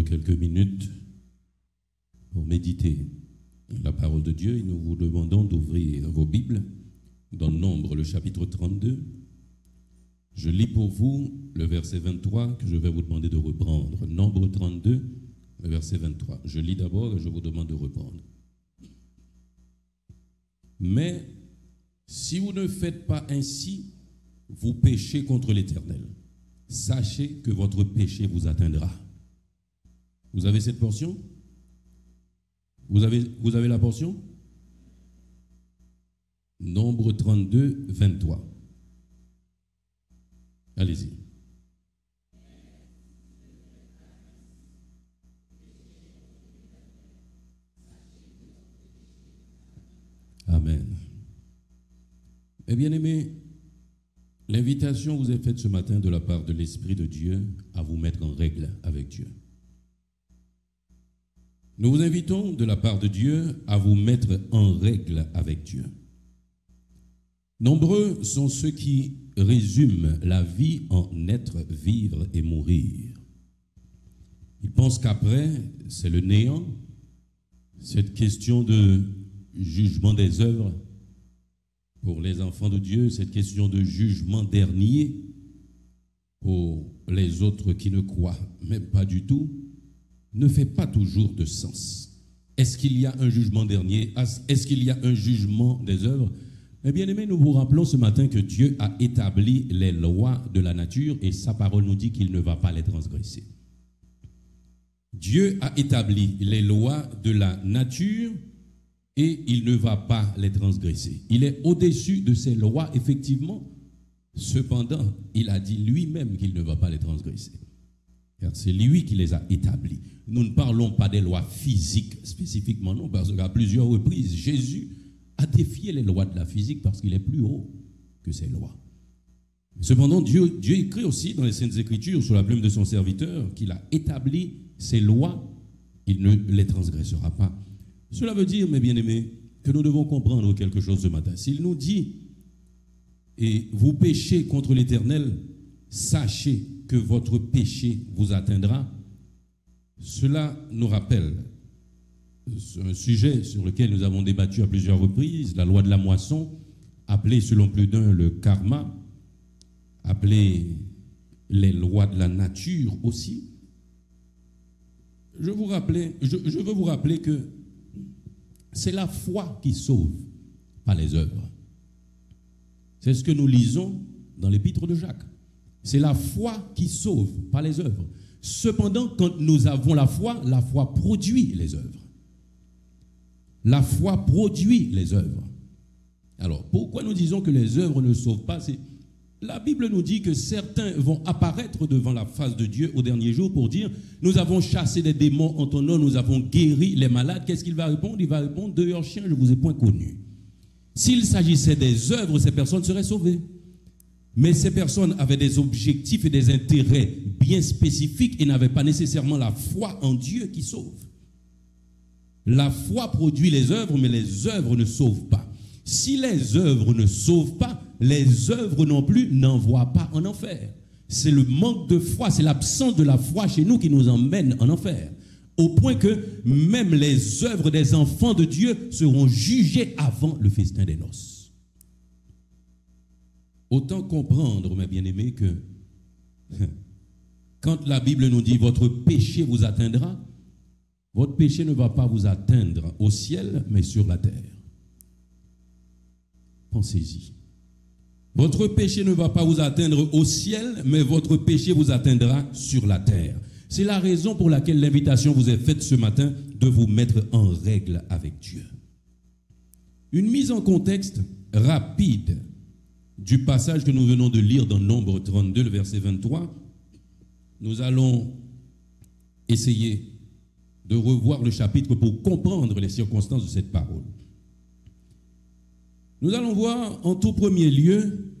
quelques minutes pour méditer la parole de Dieu et nous vous demandons d'ouvrir vos Bibles dans Nombre, le chapitre 32. Je lis pour vous le verset 23 que je vais vous demander de reprendre. Nombre 32, le verset 23. Je lis d'abord et je vous demande de reprendre. Mais si vous ne faites pas ainsi, vous péchez contre l'Éternel. Sachez que votre péché vous atteindra. Vous avez cette portion? Vous avez la portion? Nombre 32, 23. Allez-y. Amen. Eh bien aimés, l'invitation vous est faite ce matin de la part de l'Esprit de Dieu à vous mettre en règle avec Dieu. Nous vous invitons de la part de Dieu à vous mettre en règle avec Dieu. Nombreux sont ceux qui résument la vie en être, vivre et mourir. Ils pensent qu'après, c'est le néant. Cette question de jugement des œuvres, pour les enfants de Dieu, cette question de jugement dernier, pour les autres qui ne croient même pas du tout, ne fait pas toujours de sens. Est-ce qu'il y a un jugement dernier? Est-ce qu'il y a un jugement des œuvres? Mais bien aimés, nous vous rappelons ce matin que Dieu a établi les lois de la nature et sa parole nous dit qu'il ne va pas les transgresser. Dieu a établi les lois de la nature et il ne va pas les transgresser. Il est au-dessus de ces lois, effectivement. Cependant, il a dit lui-même qu'il ne va pas les transgresser. Car c'est lui qui les a établis. Nous ne parlons pas des lois physiques spécifiquement, non, parce qu'à plusieurs reprises, Jésus a défié les lois de la physique parce qu'il est plus haut que ces lois. Cependant, Dieu écrit aussi dans les Saintes Écritures, sous la plume de son serviteur, qu'il a établi ces lois, il ne les transgressera pas. Cela veut dire, mes bien-aimés, que nous devons comprendre quelque chose ce matin. S'il nous dit, et vous péchez contre l'Éternel, sachez que votre péché vous atteindra, cela nous rappelle un sujet sur lequel nous avons débattu à plusieurs reprises, la loi de la moisson, appelée selon plus d'un le karma, appelée les lois de la nature aussi. Je veux vous rappeler que c'est la foi qui sauve, pas les œuvres. C'est ce que nous lisons dans l'épître de Jacques. C'est la foi qui sauve, pas les œuvres. Cependant, quand nous avons la foi produit les œuvres. La foi produit les œuvres. Alors, pourquoi nous disons que les œuvres ne sauvent pas? La Bible nous dit que certains vont apparaître devant la face de Dieu au dernier jour pour dire « Nous avons chassé des démons en ton nom, nous avons guéri les malades. » Qu'est-ce qu'il va répondre? Il va répondre « Dehors chien, je ne vous ai point connu. » S'il s'agissait des œuvres, ces personnes seraient sauvées. Mais ces personnes avaient des objectifs et des intérêts bien spécifiques et n'avaient pas nécessairement la foi en Dieu qui sauve. La foi produit les œuvres, mais les œuvres ne sauvent pas. Si les œuvres ne sauvent pas, les œuvres non plus n'envoient pas en enfer. C'est le manque de foi, c'est l'absence de la foi chez nous qui nous emmène en enfer. Au point que même les œuvres des enfants de Dieu seront jugées avant le festin des noces. Autant comprendre, mes bien-aimés, que quand la Bible nous dit « Votre péché vous atteindra », votre péché ne va pas vous atteindre au ciel, mais sur la terre. Pensez-y. Votre péché ne va pas vous atteindre au ciel, mais votre péché vous atteindra sur la terre. C'est la raison pour laquelle l'invitation vous est faite ce matin de vous mettre en règle avec Dieu. Une mise en contexte rapide du passage que nous venons de lire dans Nombre 32, le verset 23. Nous allons essayer de revoir le chapitre pour comprendre les circonstances de cette parole. Nous allons voir en tout premier lieu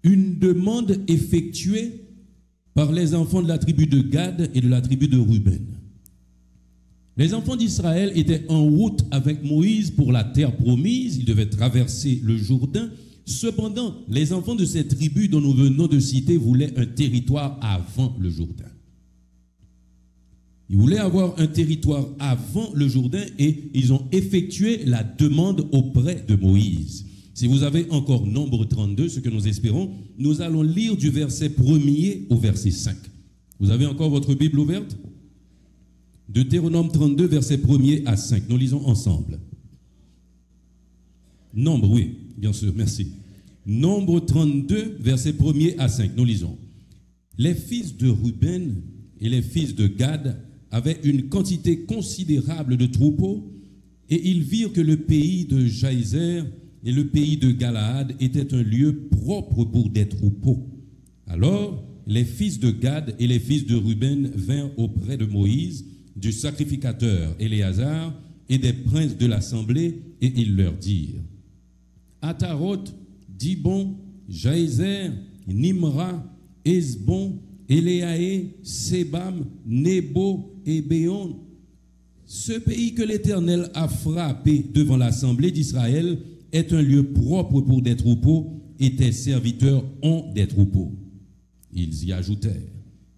une demande effectuée par les enfants de la tribu de Gad et de la tribu de Ruben. Les enfants d'Israël étaient en route avec Moïse pour la terre promise. Ils devaient traverser le Jourdain. Cependant, les enfants de cette tribu dont nous venons de citer voulaient un territoire avant le Jourdain. Ils voulaient avoir un territoire avant le Jourdain et ils ont effectué la demande auprès de Moïse. Si vous avez encore Nombre 32, ce que nous espérons, nous allons lire du verset 1er au verset 5. Vous avez encore votre Bible ouverte? Deutéronome 32, verset 1er à 5. Nous lisons ensemble. Nombre, oui, bien sûr, merci. Nombre 32, verset 1er à 5. Nous lisons. Les fils de Ruben et les fils de Gad avaient une quantité considérable de troupeaux, et ils virent que le pays de Jaïzer et le pays de Galaad étaient un lieu propre pour des troupeaux. Alors, les fils de Gad et les fils de Ruben vinrent auprès de Moïse, du sacrificateur Éléazar et des princes de l'assemblée, et ils leur dirent: Ataroth, Dibon, Jaïzer, Nimra, Esbon, Éléaé, Sebam, Nebo et Béon. Ce pays que l'Éternel a frappé devant l'assemblée d'Israël est un lieu propre pour des troupeaux, et tes serviteurs ont des troupeaux. Ils y ajoutèrent: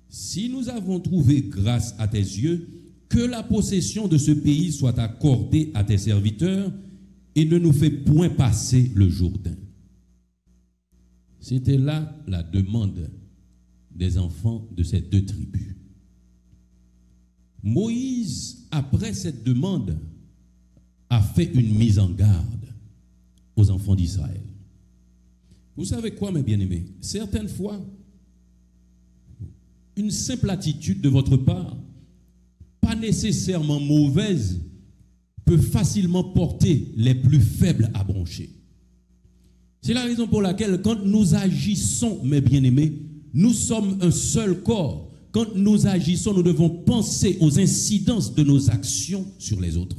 Si nous avons trouvé grâce à tes yeux, que la possession de ce pays soit accordée à tes serviteurs, et ne nous fais point passer le Jourdain. C'était là la demande des enfants de ces deux tribus. Moïse, après cette demande, a fait une mise en garde aux enfants d'Israël. Vous savez quoi, mes bien-aimés? Certaines fois, une simple attitude de votre part, pas nécessairement mauvaise, peut facilement porter les plus faibles à broncher. C'est la raison pour laquelle, quand nous agissons, mes bien-aimés, nous sommes un seul corps. Quand nous agissons, nous devons penser aux incidences de nos actions sur les autres.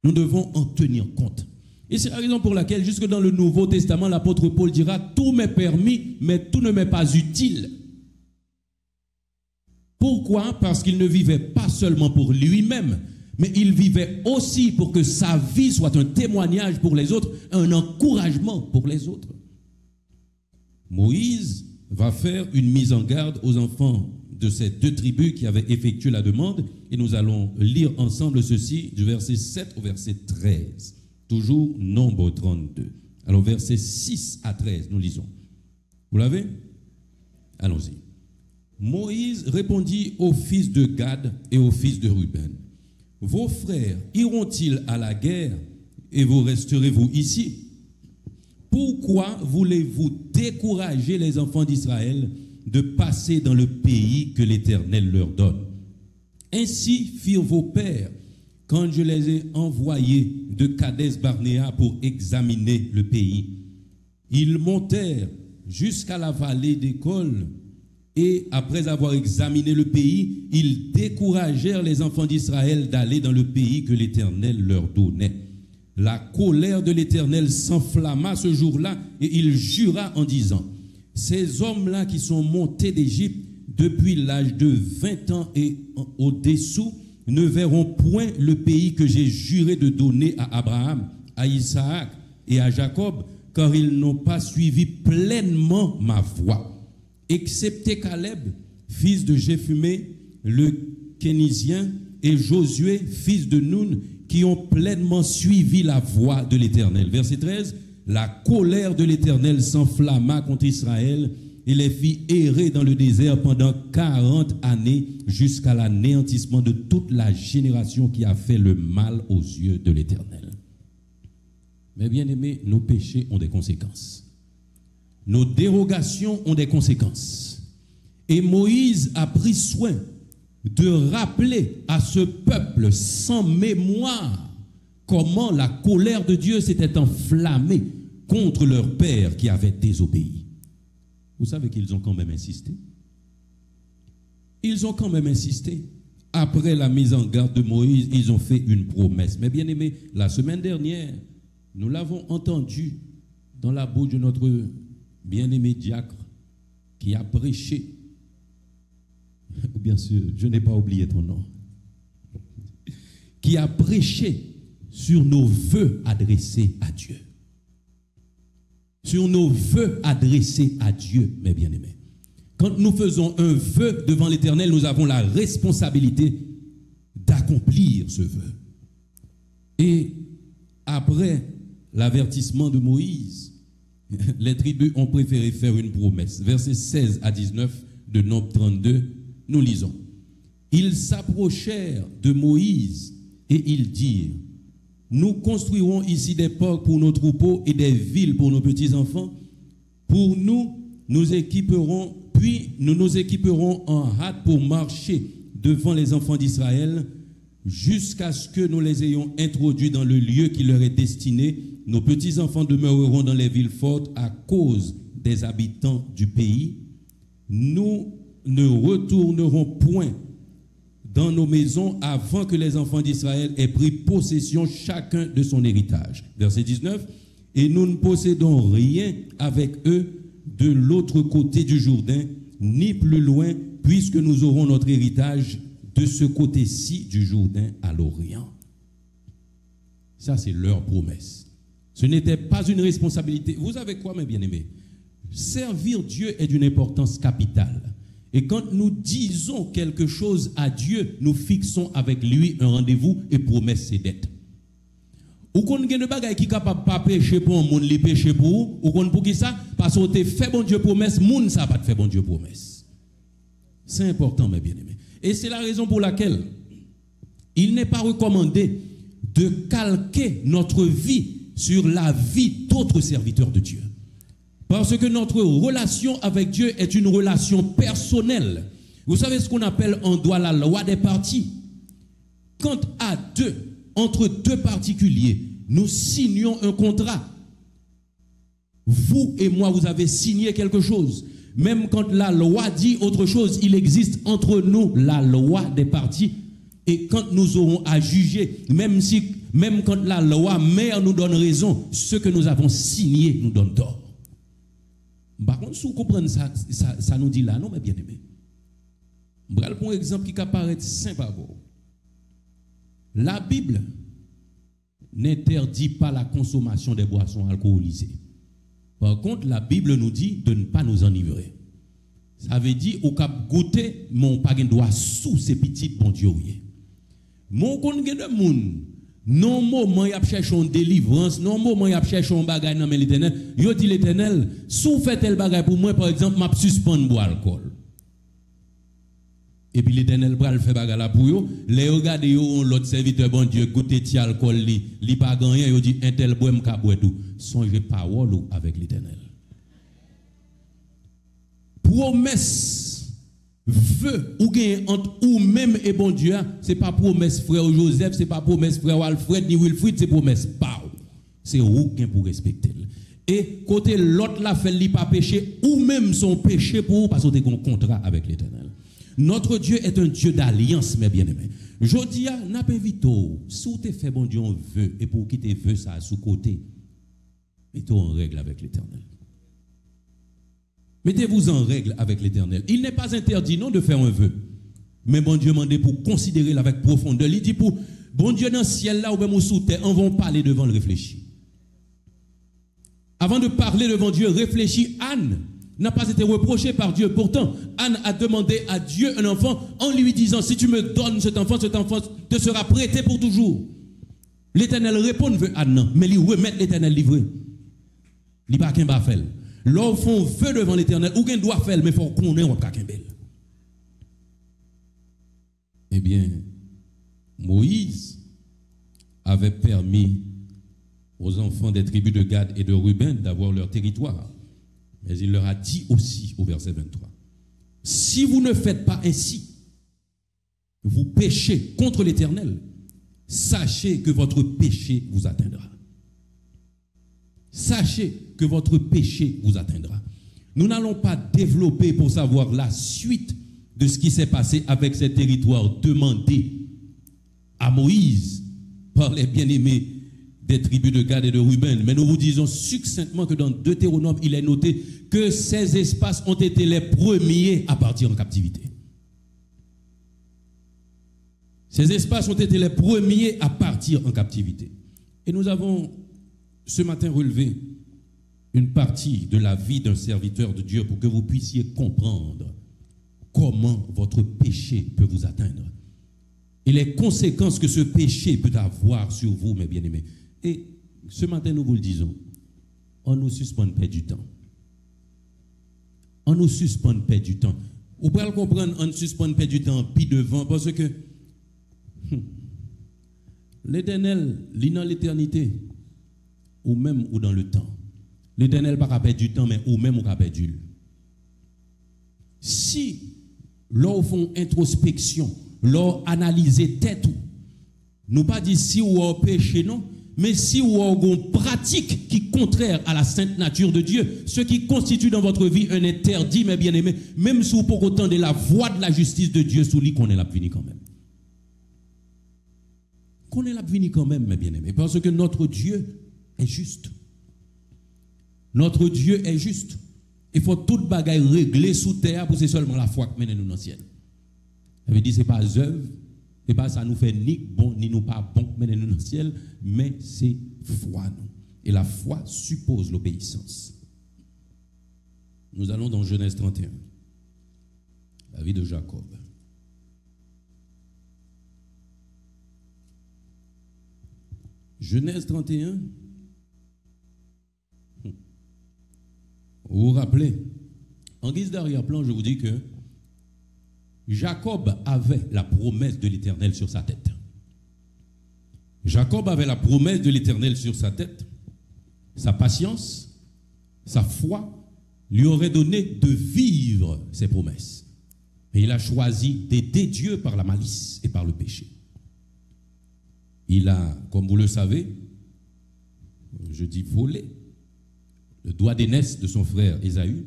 Nous devons en tenir compte. Et c'est la raison pour laquelle, jusque dans le Nouveau Testament, l'apôtre Paul dira: tout m'est permis, mais tout ne m'est pas utile. Pourquoi? Parce qu'il ne vivait pas seulement pour lui-même, mais il vivait aussi pour que sa vie soit un témoignage pour les autres, un encouragement pour les autres. Moïse va faire une mise en garde aux enfants de ces deux tribus qui avaient effectué la demande, et nous allons lire ensemble ceci du verset 7 au verset 13. Toujours Nombre 32. Alors versets 6 à 13, nous lisons. Vous l'avez? Allons-y. Moïse répondit aux fils de Gad et aux fils de Ruben: Vos frères iront-ils à la guerre et vous resterez-vous ici? Pourquoi voulez-vous décourager les enfants d'Israël de passer dans le pays que l'Éternel leur donne? Ainsi firent vos pères quand je les ai envoyés de Kadès Barnéa pour examiner le pays. Ils montèrent jusqu'à la vallée d'École, et après avoir examiné le pays, ils découragèrent les enfants d'Israël d'aller dans le pays que l'Éternel leur donnait. La colère de l'Éternel s'enflamma ce jour-là, et il jura en disant: Ces hommes-là qui sont montés d'Égypte depuis l'âge de 20 ans et au-dessous ne verront point le pays que j'ai juré de donner à Abraham, à Isaac et à Jacob, car ils n'ont pas suivi pleinement ma voie. Excepté Caleb, fils de Jéphumé, le Kénizien, et Josué, fils de Nun, qui ont pleinement suivi la voie de l'Éternel. Verset 13, la colère de l'Éternel s'enflamma contre Israël et les fit errer dans le désert pendant 40 années jusqu'à l'anéantissement de toute la génération qui a fait le mal aux yeux de l'Éternel. Mais bien aimés, nos péchés ont des conséquences. Nos dérogations ont des conséquences. Et Moïse a pris soin de rappeler à ce peuple sans mémoire comment la colère de Dieu s'était enflammée contre leur père qui avait désobéi. Vous savez qu'ils ont quand même insisté. Ils ont quand même insisté. Après la mise en garde de Moïse, ils ont fait une promesse. Mais bien aimé, la semaine dernière, nous l'avons entendu dans la bouche de notre bien-aimé diacre qui a prêché. Bien sûr, je n'ai pas oublié ton nom. Qui a prêché sur nos vœux adressés à Dieu. Sur nos vœux adressés à Dieu, mes bien-aimés. Quand nous faisons un vœu devant l'Éternel, nous avons la responsabilité d'accomplir ce vœu. Et après l'avertissement de Moïse, les tribus ont préféré faire une promesse. Versets 16 à 19 de Nombre 32, nous lisons. Ils s'approchèrent de Moïse et ils dirent, nous construirons ici des ports pour nos troupeaux et des villes pour nos petits-enfants. Pour nous équiperons, puis nous nous équiperons en hâte pour marcher devant les enfants d'Israël jusqu'à ce que nous les ayons introduits dans le lieu qui leur est destiné. Nos petits-enfants demeureront dans les villes fortes à cause des habitants du pays. Nous ne retournerons point dans nos maisons avant que les enfants d'Israël aient pris possession chacun de son héritage. Verset 19. Et nous ne possédons rien avec eux de l'autre côté du Jourdain, ni plus loin, puisque nous aurons notre héritage de ce côté-ci du Jourdain à l'Orient. Ça, c'est leur promesse. Ce n'était pas une responsabilité. Vous savez quoi, mes bien-aimés? Servir Dieu est d'une importance capitale. Et quand nous disons quelque chose à Dieu, nous fixons avec lui un rendez-vous et promesse ses dettes. Ou qu'on a des bagages qui capable pas pécher pour un monde, les pécher pour ou qu'on pour qui ça parce que tu fait bon Dieu promesse, monde ça pas fait bon Dieu promesse. C'est important mes bien-aimés. Et c'est la raison pour laquelle il n'est pas recommandé de calquer notre vie sur la vie d'autres serviteurs de Dieu. Parce que notre relation avec Dieu est une relation personnelle. Vous savez ce qu'on appelle en droit la loi des parties. Quand entre deux particuliers, nous signons un contrat. Vous et moi, vous avez signé quelque chose. Même quand la loi dit autre chose, il existe entre nous la loi des parties. Et quand nous aurons à juger, même quand la loi mère nous donne raison, ce que nous avons signé nous donne tort. Par contre, si vous comprenez ça nous dit là, non, mais bien aimé. Je vais prendre un exemple qui apparaît simple à vous. La Bible n'interdit pas la consommation des boissons alcoolisées. Par contre, la Bible nous dit de ne pas nous enivrer. Ça veut dire, au cap goûter, mon pas doit sous ces petites bon Dieu. Mon kon gen de moun, non moment y a cherché une délivrance, non moment y a cherché un bagage dans l'Éternel. Yo dit l'Éternel, sous fait tel bagage pour moi, par exemple, m'a suspendre boire alcool. Et puis l'Éternel pral fait bagage là pour yo, les regarder yo l'autre serviteur bon Dieu goûter ti alcool li pas gagné, yo dit un tel bois m'ka boire tout. Songez parole avec l'Éternel. Promesse vœu ou gain entre ou même et bon Dieu, c'est pas promesse frère Joseph, c'est pas promesse frère Alfred ni Wilfried, c'est promesse pas. C'est ou gain pour respecter. Et côté l'autre la fait li pas péché ou même son péché pour parce que tu as un contrat avec l'Éternel. Notre Dieu est un Dieu d'alliance, mes bien-aimés. Jodia n'a pas vito, si tu fait bon Dieu on veut et pour qui tu veux ça sous côté, mettez-vous en règle avec l'Éternel. Mettez-vous en règle avec l'Éternel. Il n'est pas interdit non de faire un vœu. Mais bon Dieu m'a dit pour considérer avec profondeur. Il dit pour bon Dieu dans le ciel là ou même sous terre, on va parler devant le réfléchir. Avant de parler devant Dieu, réfléchis. Anne n'a pas été reprochée par Dieu. Pourtant, Anne a demandé à Dieu un enfant en lui disant, si tu me donnes cet enfant te sera prêté pour toujours. L'Éternel répond veut Anne, mais il remet l'Éternel livré. Il n'y a pas qu'un bafel. L'homme font feu devant l'Éternel, ou qu'un doit faire, mais il faut qu'on ait un bel. Eh bien, Moïse avait permis aux enfants des tribus de Gad et de Ruben d'avoir leur territoire. Mais il leur a dit aussi au verset 23, si vous ne faites pas ainsi, vous péchez contre l'Éternel, sachez que votre péché vous atteindra. Sachez que votre péché vous atteindra. Nous n'allons pas développer pour savoir la suite de ce qui s'est passé avec ces territoires demandés à Moïse par les bien-aimés des tribus de Gad et de Ruben. Mais nous vous disons succinctement que dans Deutéronome, il est noté que ces espaces ont été les premiers à partir en captivité. Ces espaces ont été les premiers à partir en captivité. Et nous avons ce matin relevé une partie de la vie d'un serviteur de Dieu pour que vous puissiez comprendre comment votre péché peut vous atteindre et les conséquences que ce péché peut avoir sur vous, mes bien-aimés. Et ce matin, nous vous le disons, on nous suspend de perdre du temps. On nous suspend de perdre du temps. Vous pouvez le comprendre, on nous suspend de perdre du temps puis devant, parce que l'Éternel, lit dans l'éternité, ou même ou dans le temps. L'Éternel n'a pas perdre du temps, mais ou même ou pas perdu. Si l'on fait introspection, l'on analyse tête, nous pas dire si ou on péché, non, mais si ou on une pratique qui est contraire à la sainte nature de Dieu, ce qui constitue dans votre vie un interdit, mes bien-aimés, même si vous pouvez entendre la voix de la justice de Dieu, sous lui qu'on est là venu quand même. Qu'on est là venu quand même, mes bien-aimés, parce que notre Dieu est juste. Notre Dieu est juste. Il faut toute bagaille régler sous terre pour c'est seulement la foi qui mène nous dans le ciel. Ça veut dire que ce n'est pas œuvre, ce n'est pas ça nous fait ni bon ni nous pas bon qui mène nous dans le ciel, mais c'est foi. Et la foi suppose l'obéissance. Nous allons dans Genèse 31, la vie de Jacob. Genèse 31. Vous vous rappelez, en guise d'arrière-plan, je vous dis que Jacob avait la promesse de l'Éternel sur sa tête. Jacob avait la promesse de l'Éternel sur sa tête. Sa patience, sa foi lui aurait donné de vivre ses promesses. Mais il a choisi d'aider Dieu par la malice et par le péché. Il a, comme vous le savez, je dis volé, le doigt d'aînesse de son frère Ésaü,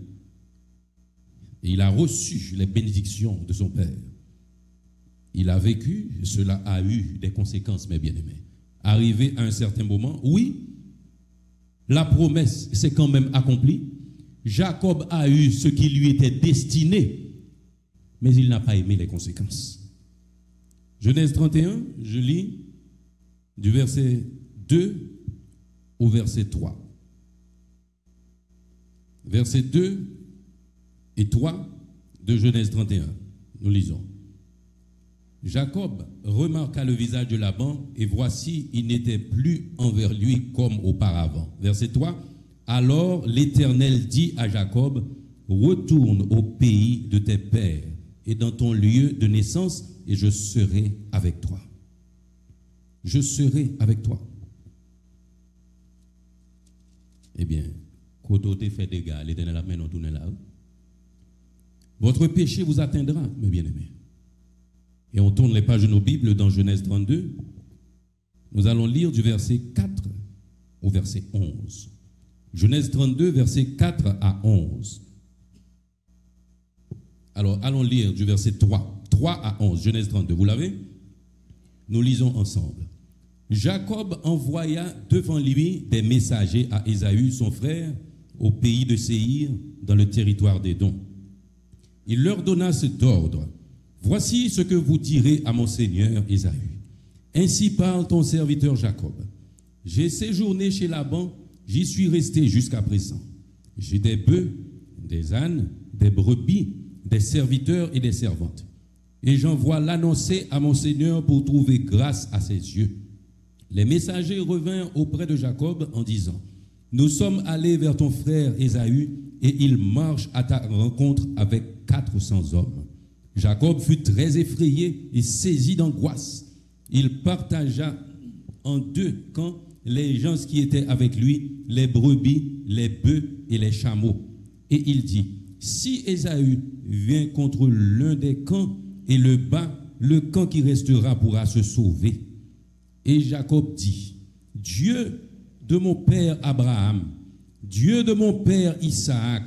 et il a reçu les bénédictions de son père. Il a vécu, cela a eu des conséquences, mes bien-aimés. Arrivé à un certain moment, oui, la promesse s'est quand même accomplie. Jacob a eu ce qui lui était destiné, mais il n'a pas aimé les conséquences. Genèse 31, je lis du verset 2 au verset 3. Verset 2 et 3 de Genèse 31. Nous lisons. Jacob remarqua le visage de Laban, et voici, il n'était plus envers lui comme auparavant. Verset 3. Alors l'Éternel dit à Jacob, retourne au pays de tes pères et dans ton lieu de naissance, et je serai avec toi. Je serai avec toi. Eh bien, quand on fait des dégâts, l'Éternel a maintenant tourné là. Votre péché vous atteindra, mes bien-aimés. Et on tourne les pages de nos Bibles dans Genèse 32. Nous allons lire du verset 4 au verset 11. Genèse 32, verset 4 à 11. Alors, allons lire du verset 3 à 11. Genèse 32, vous l'avez? Nous lisons ensemble. Jacob envoya devant lui des messagers à Ésaü, son frère, au pays de Séhir, dans le territoire d'Édom. Il leur donna cet ordre. Voici ce que vous direz à mon seigneur Ésaü. Ainsi parle ton serviteur Jacob. J'ai séjourné chez Laban, j'y suis resté jusqu'à présent. J'ai des bœufs, des ânes, des brebis, des serviteurs et des servantes. Et j'envoie l'annoncer à mon seigneur pour trouver grâce à ses yeux. Les messagers revinrent auprès de Jacob en disant, nous sommes allés vers ton frère Ésaü et il marche à ta rencontre avec 400 hommes. Jacob fut très effrayé et saisi d'angoisse. Il partagea en deux camps les gens qui étaient avec lui, les brebis, les bœufs et les chameaux. Et il dit, si Ésaü vient contre l'un des camps et le bat, le camp qui restera pourra se sauver. Et Jacob dit, Dieu de mon père Abraham, Dieu de mon père Isaac,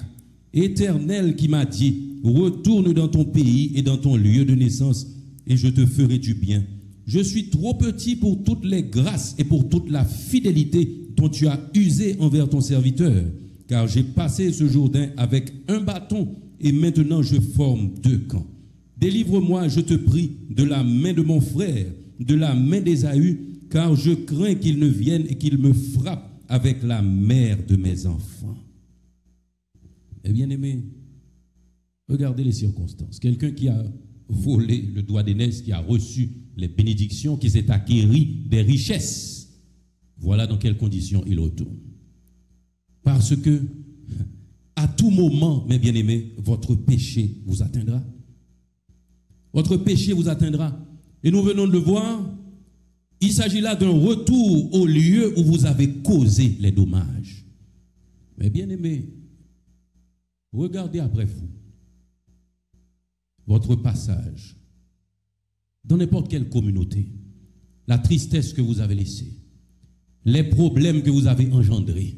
Éternel qui m'a dit, retourne dans ton pays et dans ton lieu de naissance, et je te ferai du bien. Je suis trop petit pour toutes les grâces et pour toute la fidélité dont tu as usé envers ton serviteur, car j'ai passé ce Jourdain avec un bâton, et maintenant je forme deux camps. Délivre-moi, je te prie, de la main de mon frère, de la main d'Ésaü, car je crains qu'il ne vienne et qu'il me frappe avec la mère de mes enfants. Eh bien aimé, regardez les circonstances. Quelqu'un qui a volé le doigt d'aînesse, qui a reçu les bénédictions, qui s'est acquéri des richesses, voilà dans quelles conditions il retourne. Parce que, à tout moment, mes bien-aimés, votre péché vous atteindra. Votre péché vous atteindra. Et nous venons de le voir, il s'agit là d'un retour au lieu où vous avez causé les dommages. Mais bien-aimés, regardez après vous votre passage dans n'importe quelle communauté, la tristesse que vous avez laissée, les problèmes que vous avez engendrés,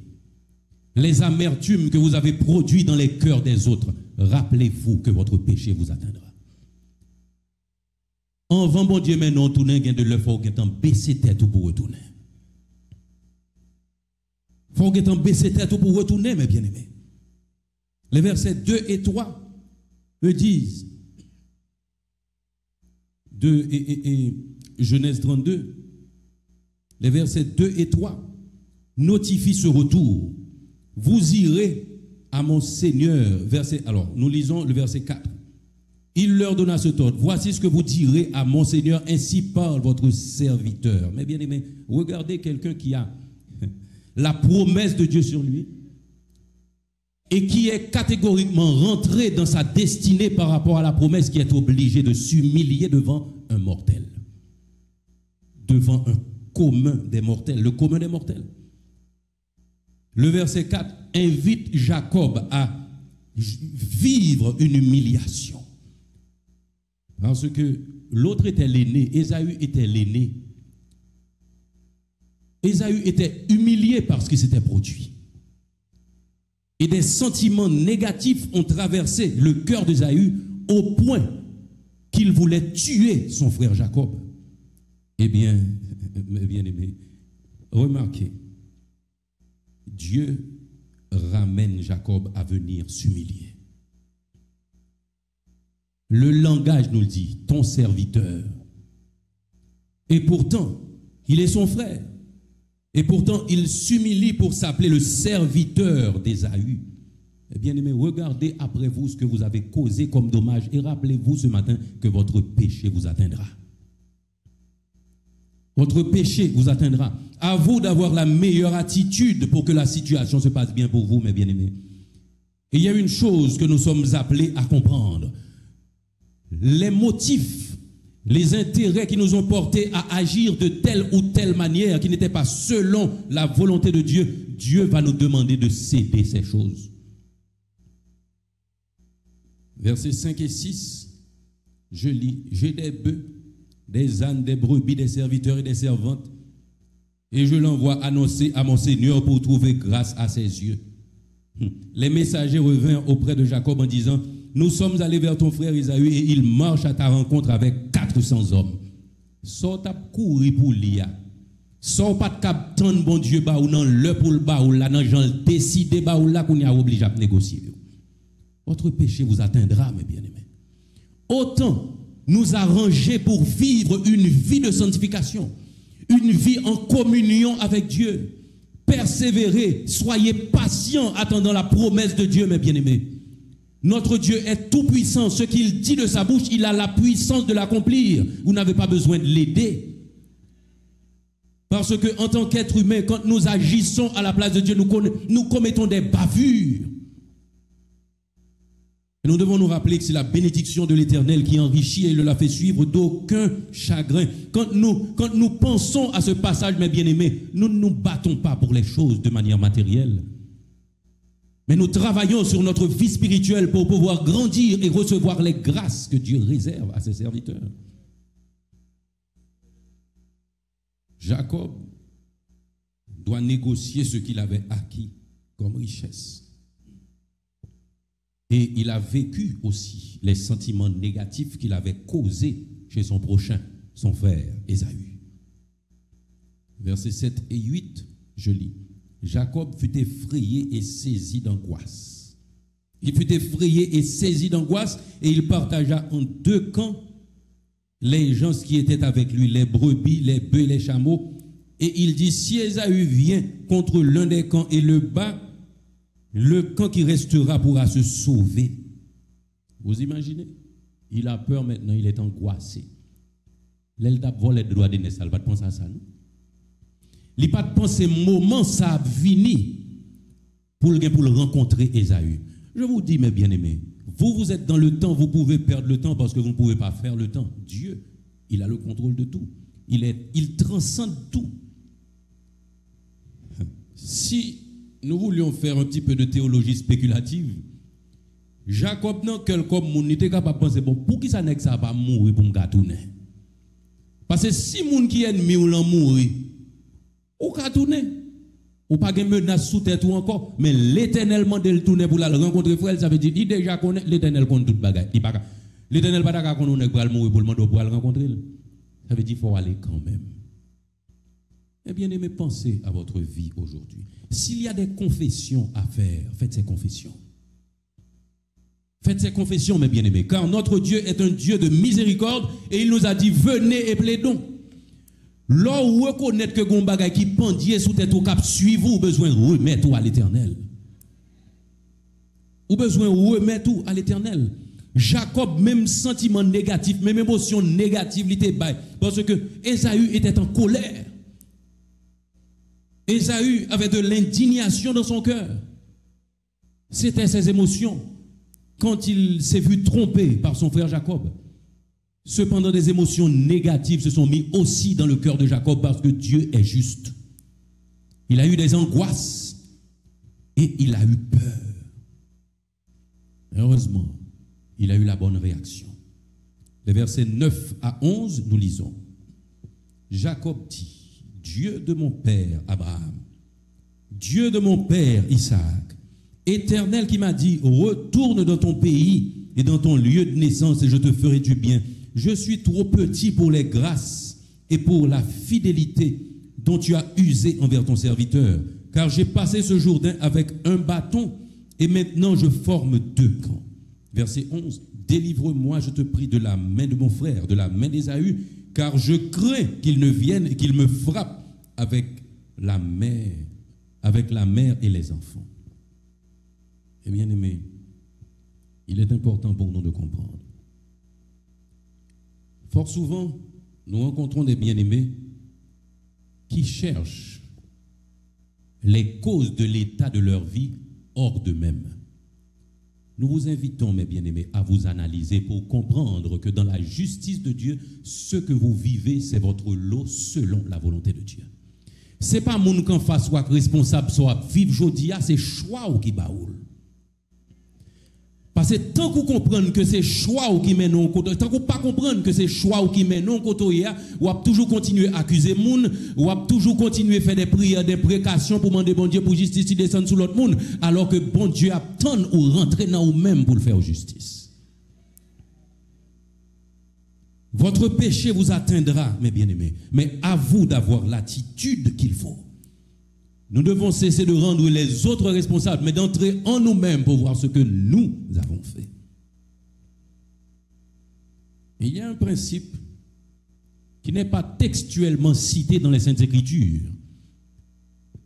les amertumes que vous avez produits dans les cœurs des autres. Rappelez-vous que votre péché vous atteindra. En vent, bon Dieu, maintenant, tournez, gain de l'œuf, faut que t'en baisser tête pour retourner. Faut que t'en baisser tête pour retourner, mes bien-aimés. Les versets 2 et 3 me disent, 2 et Genèse 32, les versets 2 et 3 notifient ce retour. Vous irez à mon Seigneur. Alors, nous lisons le verset 4. Il leur donna ce ordre. Voici ce que vous direz à mon Seigneur, ainsi parle votre serviteur. Mais bien aimé, regardez quelqu'un qui a la promesse de Dieu sur lui et qui est catégoriquement rentré dans sa destinée par rapport à la promesse, qui est obligé de s'humilier devant un mortel. Devant un commun des mortels, le commun des mortels. Le verset 4 invite Jacob à vivre une humiliation. Parce que l'autre était l'aîné, Ésaü était l'aîné. Ésaü était humilié par ce qui s'était produit. Et des sentiments négatifs ont traversé le cœur d'Ésaü au point qu'il voulait tuer son frère Jacob. Eh bien, bien aimé, remarquez, Dieu ramène Jacob à venir s'humilier. Le langage nous le dit, ton serviteur. Et pourtant, il est son frère. Et pourtant, il s'humilie pour s'appeler le serviteur d'Ésaü. Eh bien aimé, regardez après vous ce que vous avez causé comme dommage et rappelez-vous ce matin que votre péché vous atteindra. Votre péché vous atteindra. À vous d'avoir la meilleure attitude pour que la situation se passe bien pour vous, mes bien-aimés. Et il y a une chose que nous sommes appelés à comprendre. Les motifs, les intérêts qui nous ont portés à agir de telle ou telle manière qui n'était pas selon la volonté de Dieu, Dieu va nous demander de céder ces choses. Versets 5 et 6, je lis, j'ai des bœufs, des ânes, des brebis, des serviteurs et des servantes, et je l'envoie annoncer à mon Seigneur pour trouver grâce à ses yeux. Les messagers revinrent auprès de Jacob en disant, nous sommes allés vers ton frère Ésaü et il marche à ta rencontre avec 400 hommes. Sors ta courir pour l'IA. Sors pas de captain, bon Dieu, bah ou non, le pour le bah ou là, non, j'en décidé bah ou là qu'on y a obligé à négocier. Votre péché vous atteindra, mes bien-aimés. Autant nous arranger pour vivre une vie de sanctification, une vie en communion avec Dieu. Persévérez, soyez patients, attendant la promesse de Dieu, mes bien-aimés. Notre Dieu est tout puissant. Ce qu'il dit de sa bouche, il a la puissance de l'accomplir. Vous n'avez pas besoin de l'aider. Parce que en tant qu'être humain, quand nous agissons à la place de Dieu, nous commettons des bavures. Et nous devons nous rappeler que c'est la bénédiction de l'Éternel qui enrichit et il ne la fait suivre d'aucun chagrin. Quand nous pensons à ce passage, mes bien-aimés, nous ne nous battons pas pour les choses de manière matérielle. Mais nous travaillons sur notre vie spirituelle pour pouvoir grandir et recevoir les grâces que Dieu réserve à ses serviteurs. Jacob doit négocier ce qu'il avait acquis comme richesse. Et il a vécu aussi les sentiments négatifs qu'il avait causés chez son prochain, son frère Ésaü. Versets 7 et 8, je lis. Jacob fut effrayé et saisi d'angoisse. Il fut effrayé et saisi d'angoisse et il partagea en deux camps les gens qui étaient avec lui, les brebis, les bœufs et les chameaux. Et il dit, si Ésaü vient contre l'un des camps et le bat, Le camp qui restera pourra se sauver. Vous imaginez? Il a peur maintenant, il est angoissé. L'Elda volé de droit de naissance, il va penser à ça, non? Il pas de penser moment ça a fini pour le rencontrer Ésaü. Je vous dis, mes bien-aimés, vous êtes dans le temps, vous pouvez perdre le temps parce que vous ne pouvez pas faire le temps. Dieu, il a le contrôle de tout. Il transcende tout. Si nous voulions faire un petit peu de théologie spéculative, Jacob n'a quel comme moun n'était capable de penser bon pour qui ça n'est que ça va mourir pour me gâtonner. Parce que si moun qui est ennemi ou l'en mourir, ou gâtonner, ou pas de menace sous tête ou encore, mais l'Éternel mande le tourner pour la rencontrer frère, ça veut dire il déjà connaît l'Éternel connaît toute bagaille. L'Éternel pas d'accord qu'on est pour mourir pour le demander pour le rencontrer. Ça veut dire qu'il faut aller quand même. Eh bien aimé, pensez à votre vie aujourd'hui. S'il y a des confessions à faire, faites ces confessions. Faites ces confessions, mes bien-aimés, car notre Dieu est un Dieu de miséricorde et il nous a dit, venez et plaidons. Là où reconnaître que Gombaga qui pendie sous tête au cap, suivez-vous, besoin de remettre tout à l'éternel. Ou besoin de remettre tout à l'éternel. Jacob, même sentiment négatif, même émotion négative, il était bail. Parce que Ésaü était en colère. Ésaü avait de l'indignation dans son cœur. C'était ses émotions. Quand il s'est vu trompé par son frère Jacob. Cependant, des émotions négatives se sont mises aussi dans le cœur de Jacob parce que Dieu est juste. Il a eu des angoisses et il a eu peur. Heureusement, il a eu la bonne réaction. Les versets 9 à 11, nous lisons. Jacob dit, Dieu de mon père Abraham, Dieu de mon père Isaac, Éternel qui m'a dit, retourne dans ton pays et dans ton lieu de naissance et je te ferai du bien. Je suis trop petit pour les grâces et pour la fidélité dont tu as usé envers ton serviteur, car j'ai passé ce Jourdain avec un bâton et maintenant je forme deux camps. Verset 11, délivre-moi, je te prie, de la main de mon frère, de la main d'Ésaü, car je crains qu'il ne vienne et qu'il me frappe avec la mère et les enfants. Eh bien aimé, il est important pour nous de comprendre. Fort souvent, nous rencontrons des bien-aimés qui cherchent les causes de l'état de leur vie hors d'eux-mêmes. Nous vous invitons, mes bien-aimés, à vous analyser pour comprendre que dans la justice de Dieu, ce que vous vivez, c'est votre lot selon la volonté de Dieu. Ce n'est pas mon qu'en face soit responsable, soit vivre jodia, c'est choix ou qui baoule. Parce que tant que vous comprenez que c'est choix ou qui mène non côté, tant que vous pas comprendre que c'est choix ou qui mène non côté, ou à toujours continuer à accuser moun, ou à toujours continuer à faire des prières, des précautions pour demander bon Dieu pour justice qui descend sur l'autre monde, alors que bon Dieu attend ou rentrer dans vous-même pour le faire justice. Votre péché vous atteindra, mes bien-aimés, mais à vous d'avoir l'attitude qu'il faut. Nous devons cesser de rendre les autres responsables, mais d'entrer en nous-mêmes pour voir ce que nous avons fait. Il y a un principe qui n'est pas textuellement cité dans les Saintes Écritures,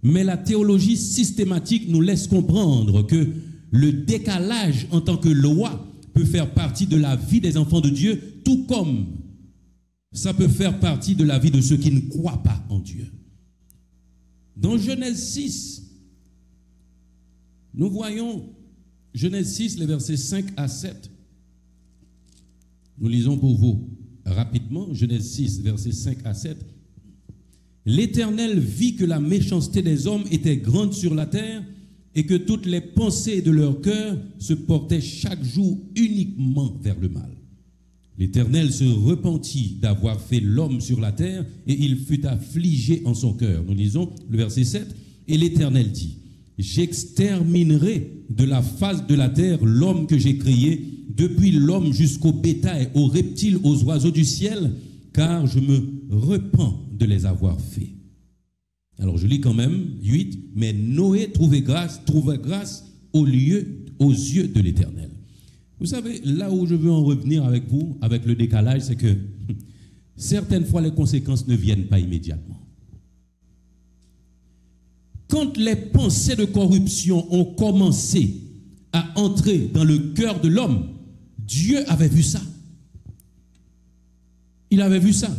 mais la théologie systématique nous laisse comprendre que le décalage en tant que loi peut faire partie de la vie des enfants de Dieu, tout comme ça peut faire partie de la vie de ceux qui ne croient pas en Dieu. Dans Genèse 6, nous voyons Genèse 6, les versets 5 à 7. Nous lisons pour vous rapidement, Genèse 6, versets 5 à 7. L'Éternel vit que la méchanceté des hommes était grande sur la terre et que toutes les pensées de leur cœur se portaient chaque jour uniquement vers le mal. L'Éternel se repentit d'avoir fait l'homme sur la terre et il fut affligé en son cœur. Nous lisons le verset 7. Et l'Éternel dit, j'exterminerai de la face de la terre l'homme que j'ai créé, depuis l'homme jusqu'au bétail, aux reptiles, aux oiseaux du ciel, car je me repens de les avoir faits. Alors je lis quand même 8. Mais Noé trouva grâce aux yeux de l'Éternel. Vous savez, là où je veux en revenir avec vous, avec le décalage, c'est que certaines fois, les conséquences ne viennent pas immédiatement. quand les pensées de corruption ont commencé à entrer dans le cœur de l'homme, Dieu avait vu ça. Il avait vu ça.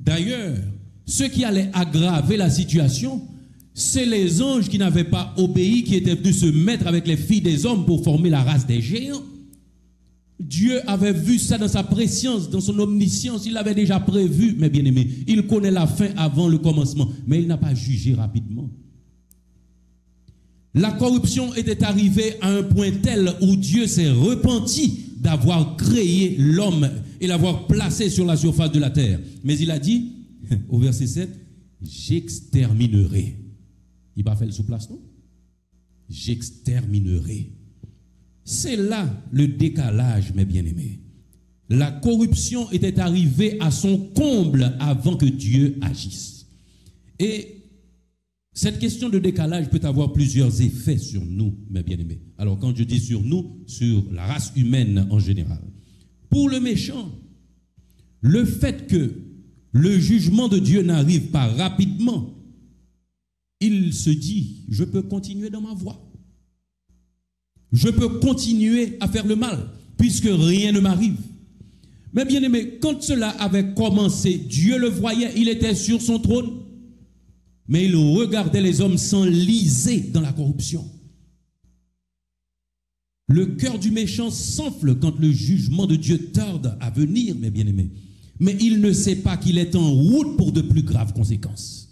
D'ailleurs, ce qui allait aggraver la situation, c'est les anges qui n'avaient pas obéi, qui étaient venus se mettre avec les filles des hommes pour former la race des géants. Dieu avait vu ça dans sa préscience, dans son omniscience. Il l'avait déjà prévu, mes bien-aimés. Il connaît la fin avant le commencement, mais il n'a pas jugé rapidement. La corruption était arrivée à un point tel où Dieu s'est repenti d'avoir créé l'homme et l'avoir placé sur la surface de la terre. Mais il a dit, au verset 7, j'exterminerai. Il va faire le sous-place, non? J'exterminerai. C'est là le décalage, mes bien-aimés. La corruption était arrivée à son comble avant que Dieu agisse. Et cette question de décalage peut avoir plusieurs effets sur nous, mes bien-aimés. Alors, quand je dis sur nous, sur la race humaine en général. Pour le méchant, le fait que le jugement de Dieu n'arrive pas rapidement, il se dit, je peux continuer dans ma voie. Je peux continuer à faire le mal, puisque rien ne m'arrive. Mais bien aimé, quand cela avait commencé, Dieu le voyait, il était sur son trône, mais il regardait les hommes s'enliser dans la corruption. Le cœur du méchant s'enfle quand le jugement de Dieu tarde à venir, mes bien-aimés. Mais il ne sait pas qu'il est en route pour de plus graves conséquences.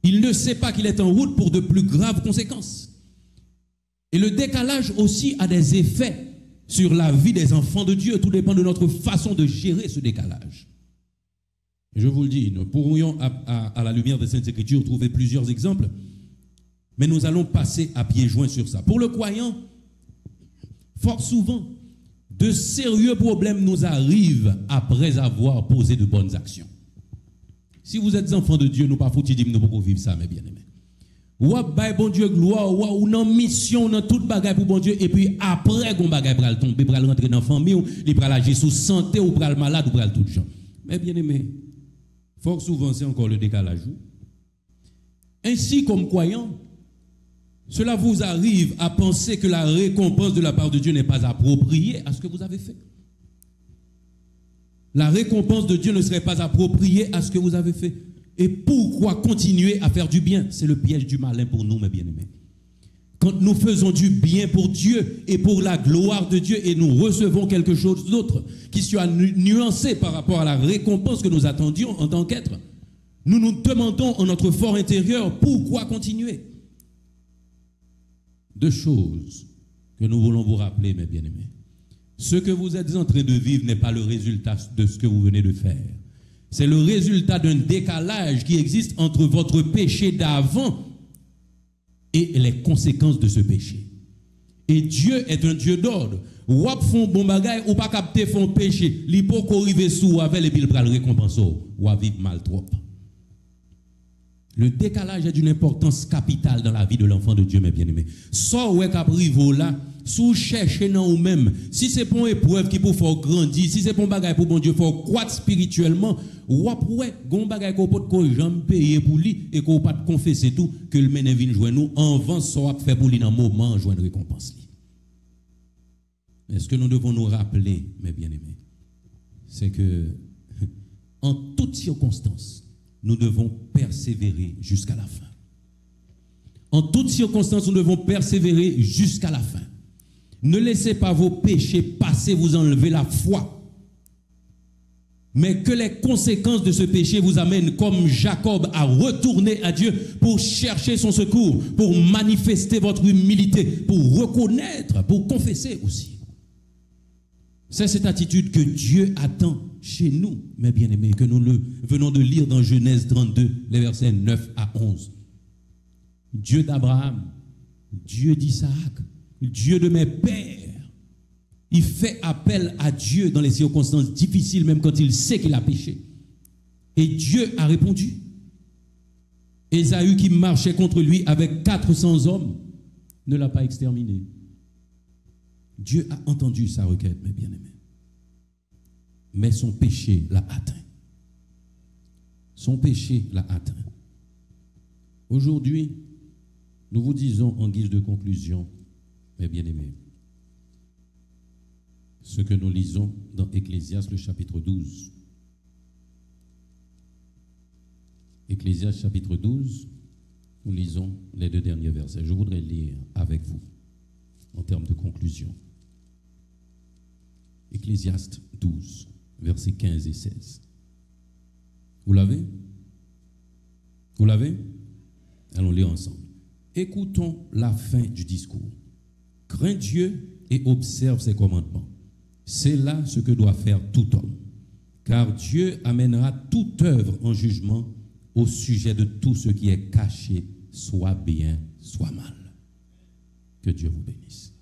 Il ne sait pas qu'il est en route pour de plus graves conséquences. Et le décalage aussi a des effets sur la vie des enfants de Dieu. Tout dépend de notre façon de gérer ce décalage. Je vous le dis, nous pourrions, à la lumière des Saintes Écritures, trouver plusieurs exemples, mais nous allons passer à pieds joints sur ça. Pour le croyant, fort souvent, de sérieux problèmes nous arrivent après avoir posé de bonnes actions. Si vous êtes enfant de Dieu, nous pas foutu dire nous pouvons vivre ça, mes bien-aimés. Ou bon Dieu gloire, ou non mission, dans toute bagaille pour bon Dieu, et puis après, gon bagaille pral tomber, pral rentrer dans la famille, ou il pral agir sous santé, ou pral malade, ou pral tout gens. Mais bien-aimés, fort souvent, c'est encore le décalage. Ainsi, comme croyant, cela vous arrive à penser que la récompense de la part de Dieu n'est pas appropriée à ce que vous avez fait. La récompense de Dieu ne serait pas appropriée à ce que vous avez fait. Et pourquoi continuer à faire du bien? C'est le piège du malin pour nous, mes bien-aimés. Quand nous faisons du bien pour Dieu et pour la gloire de Dieu et nous recevons quelque chose d'autre qui soit nuancé par rapport à la récompense que nous attendions en tant qu'être, nous nous demandons en notre fort intérieur pourquoi continuer. Deux choses que nous voulons vous rappeler, mes bien-aimés. Ce que vous êtes en train de vivre n'est pas le résultat de ce que vous venez de faire. C'est le résultat d'un décalage qui existe entre votre péché d'avant et les conséquences de ce péché. Et Dieu est un Dieu d'ordre. Ou font bon bagay ou pas capter font péché, li po ko rive sou avec et puis il pral récompenser ou a vivre mal trop. Le décalage est d'une importance capitale dans la vie de l'enfant de Dieu, mes bien-aimés. Soit ou est caprivo là, sous chercher dans ou même, si c'est pour une épreuve qui pour faire grandir, si c'est pour bagay pour bon Dieu, faut croître spirituellement, ou après, gon bagay ko pot ko jambe payer pour lui et ko pas confesser tout que le mène vinn joindre nous en vent soit fait pour lui dans moment joindre récompense. Mais ce que nous devons nous rappeler, mes bien-aimés, c'est que en toutes circonstances, nous devons persévérer jusqu'à la fin. En toutes circonstances, nous devons persévérer jusqu'à la fin. Ne laissez pas vos péchés passer, vous enlever la foi. Mais que les conséquences de ce péché vous amènent, comme Jacob, à retourner à Dieu pour chercher son secours, pour manifester votre humilité, pour reconnaître, pour confesser aussi. C'est cette attitude que Dieu attend chez nous, mes bien-aimés, que nous venons de lire dans Genèse 32, les versets 9 à 11. Dieu d'Abraham, Dieu d'Isaac, Dieu de mes pères, il fait appel à Dieu dans les circonstances difficiles, même quand il sait qu'il a péché. Et Dieu a répondu. Ésaü qui marchait contre lui avec 400 hommes ne l'a pas exterminé. Dieu a entendu sa requête, mes bien-aimés. Mais son péché l'a atteint. Son péché l'a atteint. Aujourd'hui, nous vous disons en guise de conclusion, mes bien-aimés, ce que nous lisons dans Ecclésiaste, le chapitre 12. Ecclésiaste, chapitre 12, nous lisons les 2 derniers versets. Je voudrais lire avec vous en termes de conclusion. Ecclésiaste 12, versets 15 et 16. Vous l'avez? Vous l'avez? Allons lire ensemble. Écoutons la fin du discours. Crains Dieu et observe ses commandements. C'est là ce que doit faire tout homme. Car Dieu amènera toute œuvre en jugement au sujet de tout ce qui est caché, soit bien, soit mal. Que Dieu vous bénisse.